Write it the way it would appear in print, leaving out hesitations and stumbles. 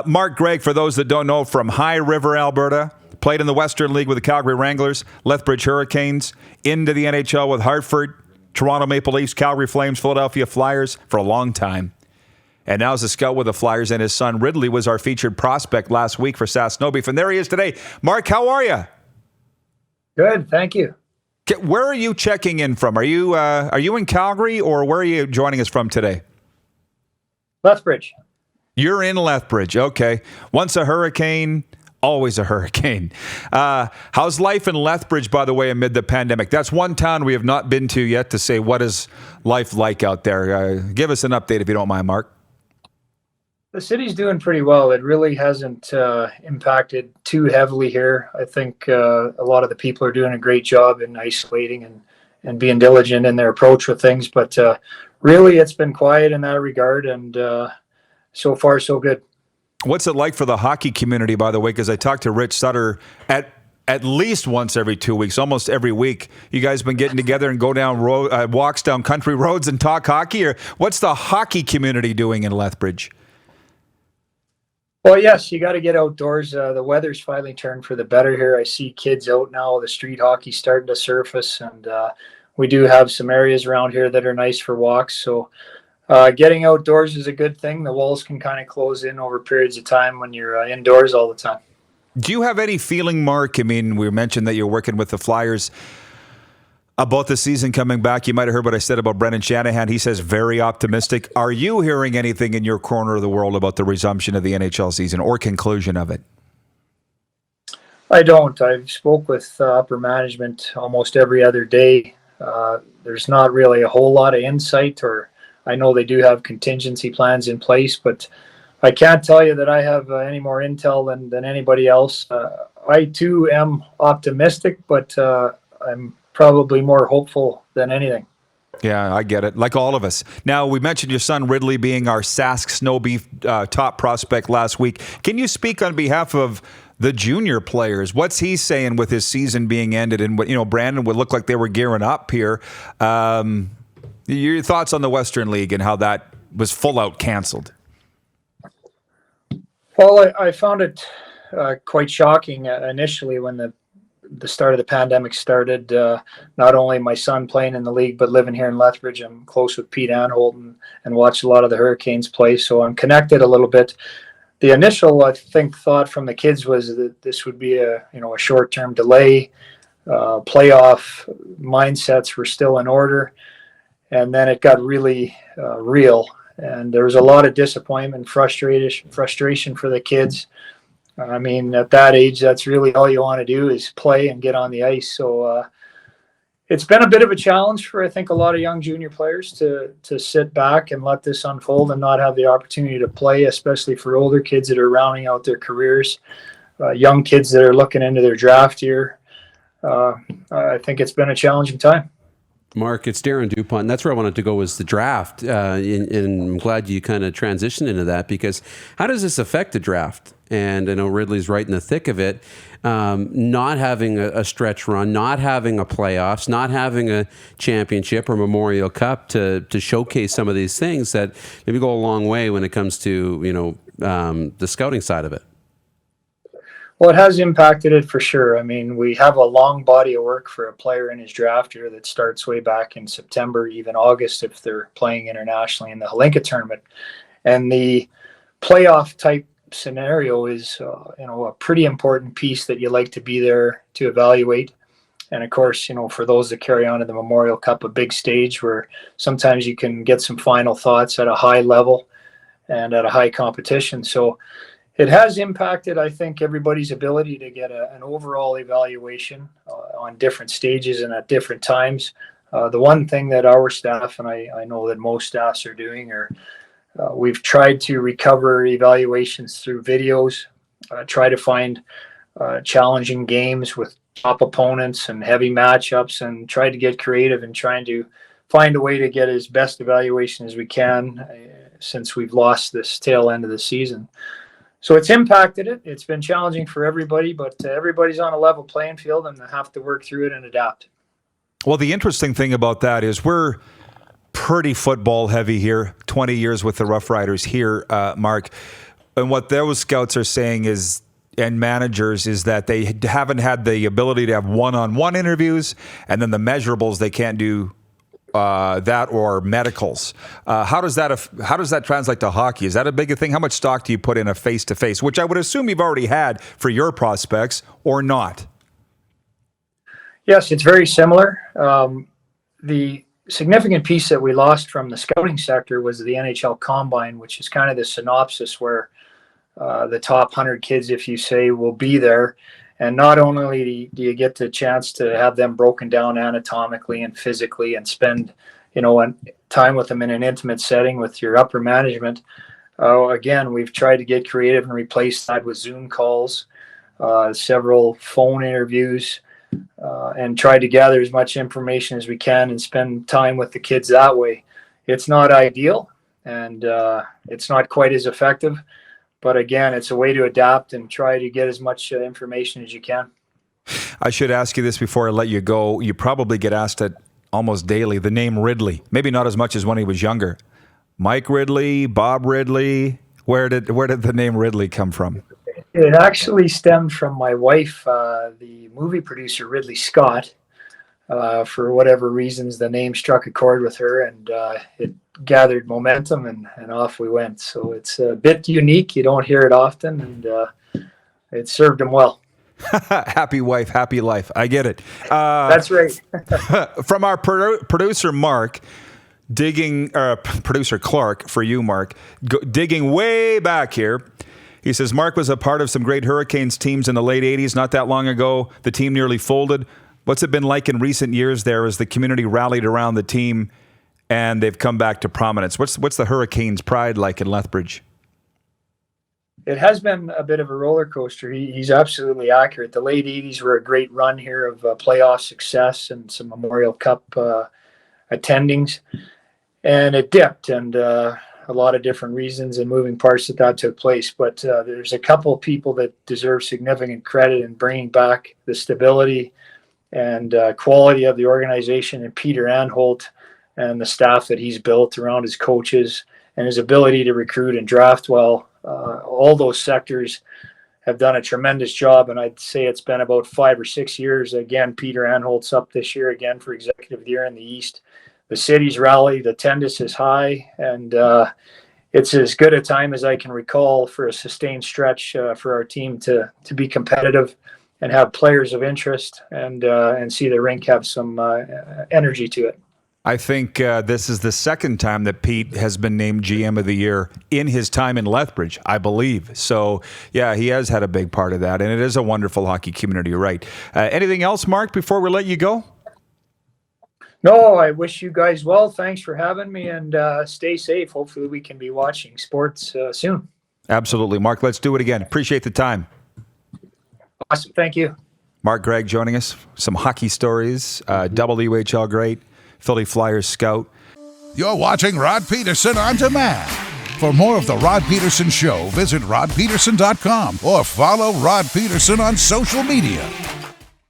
Mark Greig, for those that don't know, from High River, Alberta, played in the Western League with the Calgary Wranglers, Lethbridge Hurricanes, into the NHL with Hartford, Toronto Maple Leafs, Calgary Flames, Philadelphia Flyers for a long time. And now as a scout with the Flyers, and his son Ridley was our featured prospect last week for Sask Snow Beef. And there he is today. Mark, how are you? Good, thank you. Where are you checking in from? Are you in Calgary, or where are you joining us from today? Lethbridge. You're in Lethbridge, okay. Once a hurricane, always a hurricane. How's life in Lethbridge, by the way, amid the pandemic? That's one town we have not been to yet to say what is life like out there. Give us an update if you don't mind, Mark. The city's doing pretty well. It really hasn't impacted too heavily here. I think a lot of the people are doing a great job in isolating and being diligent in their approach with things. But really, it's been quiet in that regard, and so far, so good. What's it like for the hockey community, by the way? Because I talked to Rich Sutter at least once every 2 weeks, almost every week. You guys been getting together and go down walks down country roads and talk hockey? Or what's the hockey community doing in Lethbridge? Well, yes, you got to get outdoors. The weather's finally turned for the better here. I see kids out now. The street hockey's starting to surface, and we do have some areas around here that are nice for walks. So getting outdoors is a good thing. The walls can kind of close in over periods of time when you're indoors all the time. Do you have any feeling, Mark? I mean, we mentioned that you're working with the Flyers about the season coming back. You might have heard what I said about Brendan Shanahan. He says very optimistic. Are you hearing anything in your corner of the world about the resumption of the NHL season or conclusion of it? I don't. I've spoke with upper management almost every other day. There's not really a whole lot of insight, or I know they do have contingency plans in place, but I can't tell you that I have any more intel than anybody else. I too am optimistic, but I'm probably more hopeful than anything. Yeah, I get it. Like all of us. Now, we mentioned your son Ridley being our Sask Snow Beef top prospect last week. Can you speak on behalf of the junior players? What's he saying with his season being ended, and what Brandon would look like they were gearing up here? Your thoughts on the Western League and how that was full out canceled? Well, I found it quite shocking initially when the start of the pandemic started. Not only my son playing in the league, but living here in Lethbridge, I'm close with Pete Anholt and watch a lot of the Hurricanes play, so I'm connected a little bit. The initial, I think, thought from the kids was that this would be a short-term delay. Playoff mindsets were still in order, and then it got really real. And there was a lot of disappointment, frustration for the kids. I mean, at that age, that's really all you want to do is play and get on the ice. So it's been a bit of a challenge for, I think, a lot of young junior players to sit back and let this unfold and not have the opportunity to play, especially for older kids that are rounding out their careers, young kids that are looking into their draft year. I think it's been a challenging time. Mark, it's Darren Dupont. That's where I wanted to go, was the draft. And I'm glad you kind of transitioned into that, because how does this affect the draft? And I know Ridley's right in the thick of it. Not having a stretch run, not having a playoffs, not having a championship or Memorial Cup to showcase some of these things that maybe go a long way when it comes to, the scouting side of it. Well, it has impacted it for sure. I mean, we have a long body of work for a player in his draft year that starts way back in September, even August, if they're playing internationally in the Hlinka tournament. And the playoff type scenario is, a pretty important piece that you like to be there to evaluate. And of course, for those that carry on to the Memorial Cup, a big stage where sometimes you can get some final thoughts at a high level and at a high competition. So it has impacted, I think, everybody's ability to get an overall evaluation on different stages and at different times. The one thing that our staff, and I know that most staffs are doing, we've tried to recover evaluations through videos, try to find challenging games with top opponents and heavy matchups, and try to get creative and trying to find a way to get as best evaluation as we can since we've lost this tail end of the season. So it's impacted it. It's been challenging for everybody, but everybody's on a level playing field and they have to work through it and adapt. Well, the interesting thing about that is we're pretty football heavy here, 20 years with the Rough Riders here, Mark. And what those scouts are saying is, and managers, is that they haven't had the ability to have one-on-one interviews, and then the measurables they can't do that or medicals. How does that translate to hockey? Is that a big thing? How much stock do you put in a face-to-face, which I would assume you've already had for your prospects, or not? Yes, it's very similar. The significant piece that we lost from the scouting sector was the NHL Combine, which is kind of the synopsis where the top 100 kids, if you say, will be there. And not only do you get the chance to have them broken down anatomically and physically and spend, time with them in an intimate setting with your upper management. Again, we've tried to get creative and replace that with Zoom calls, several phone interviews, and try to gather as much information as we can and spend time with the kids that way. It's not ideal, and it's not quite as effective. But again, it's a way to adapt and try to get as much information as you can. I should ask you this before I let you go. You probably get asked it almost daily, the name Ridley. Maybe not as much as when he was younger. Mike Ridley, Bob Ridley. Where did the name Ridley come from? It actually stemmed from my wife, the movie producer Ridley Scott. For whatever reasons, the name struck a chord with her, and it gathered momentum, and off we went. So it's a bit unique. You don't hear it often, and it served him well. Happy wife, happy life. I get it. That's right. From our producer, Mark, producer Clark, for you, Mark, digging way back here. He says, Mark was a part of some great Hurricanes teams in the late 80s. Not that long ago, the team nearly folded. What's it been like in recent years there as the community rallied around the team and they've come back to prominence? What's the Hurricanes' pride like in Lethbridge? It has been a bit of a roller coaster. He's absolutely accurate. The late 80s were a great run here of playoff success and some Memorial Cup attendings. And it dipped, and a lot of different reasons and moving parts that took place. But there's a couple of people that deserve significant credit in bringing back the stability and quality of the organization, and Peter Anholt and the staff that he's built around his coaches and his ability to recruit and draft well. All those sectors have done a tremendous job, and I'd say it's been about 5 or 6 years. Again, Peter Anholt's up this year again for Executive of the Year in the East. The city's rallied, the attendance is high, and it's as good a time as I can recall for a sustained stretch for our team to be competitive and have players of interest and see the rink have some energy to it. I think this is the second time that Pete has been named GM of the Year in his time in Lethbridge, I believe. So, yeah, he has had a big part of that, and it is a wonderful hockey community, you're right. Anything else, Mark, before we let you go? No, I wish you guys well. Thanks for having me, and stay safe. Hopefully we can be watching sports soon. Absolutely. Mark, let's do it again. Appreciate the time. Awesome. Thank you. Mark Greig joining us. Some hockey stories. WHL great. Philly Flyers scout. You're watching Rod Pedersen On Demand. For more of The Rod Pedersen Show, visit rodpedersen.com or follow Rod Pedersen on social media.